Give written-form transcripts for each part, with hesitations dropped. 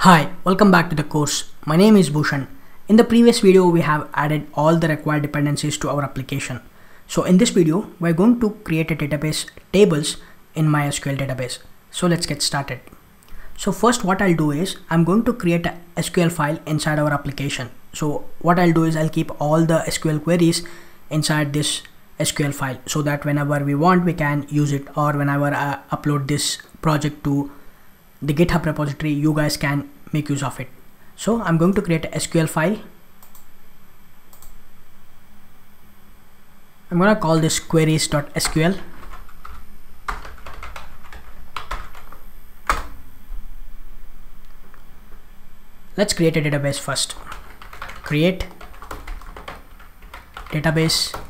Hi, welcome back to the course. My name is Bhushan. In the previous video, we have added all the required dependencies to our application. So in this video, we're going to create a database tables in MySQL database. So let's get started. So first what I'll do is I'm going to create a SQL file inside our application. So what I'll do is I'll keep all the SQL queries inside this SQL file so that whenever we want, we can use it, or whenever I upload this project to the GitHub repository, you guys can make use of it. So I'm going to create a SQL file. I'm going to call this queries.sql. Let's create a database first. Create database.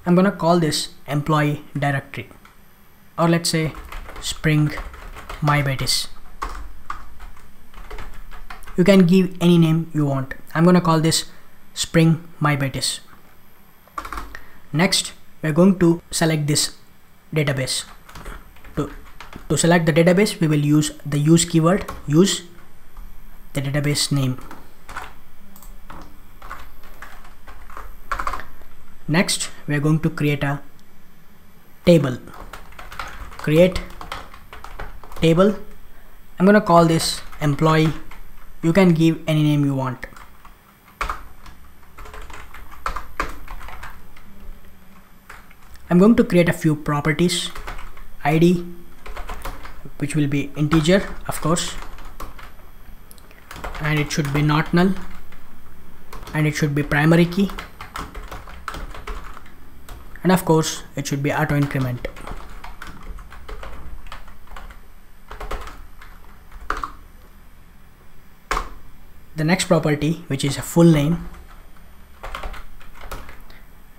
I'm going to call this employee directory, or let's say Spring MyBatis. You can give any name you want. I'm going to call this Spring MyBatis. Next, we're going to select this database. To select the database, we will use the use keyword, use the database name. Next, we're going to create a table. Create table. I'm going to call this employee. You can give any name you want. I'm going to create a few properties. ID, which will be integer, of course, and it should be not null, and it should be primary key, and of course it should be auto increment. The next property, which is a full name,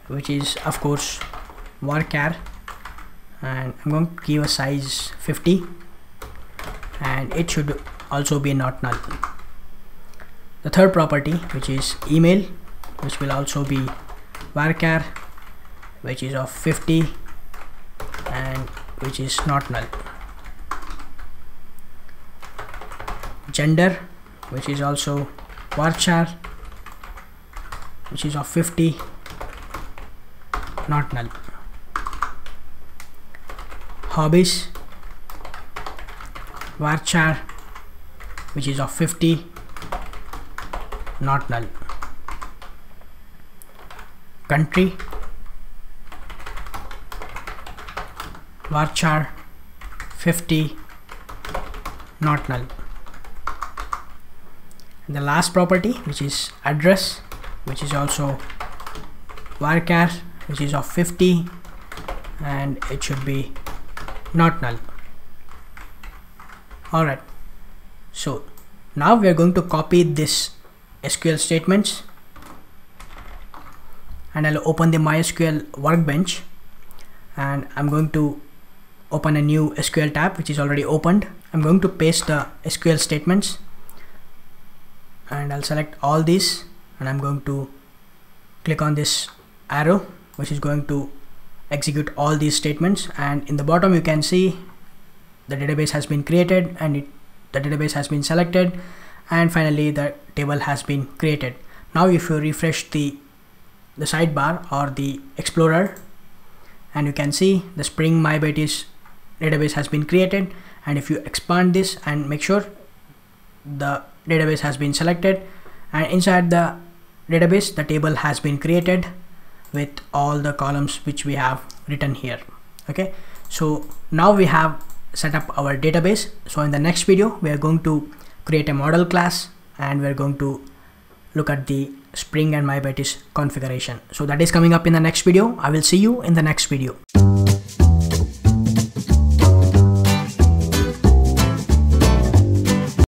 which is of course varchar, and I'm going to give a size 50, and it should also be not null. The third property, which is email, which will also be varchar, which is of 50 and which is not null. Gender, which is also varchar, which is of 50, not null. Hobbies, varchar, which is of 50, not null. Country, varchar, 50, not null. And the last property, which is address, which is also varchar, which is of 50, and it should be not null. Alright, so now we are going to copy this SQL statements, and I'll open the MySQL workbench, and I'm going to open a new SQL tab which is already opened. I'm going to paste the SQL statements, and I'll select all these, and I'm going to click on this arrow which is going to execute all these statements, and in the bottom you can see the database has been created, and the database has been selected, and finally the table has been created. Now if you refresh the sidebar or the explorer, and you can see the Spring MyBatis database has been created, and if you expand this and make sure the database has been selected, and inside the database the table has been created with all the columns which we have written here. Okay, so now we have set up our database. So in the next video we are going to create a model class, and we're going to look at the Spring and MyBatis configuration. So that is coming up in the next video. I will see you in the next video.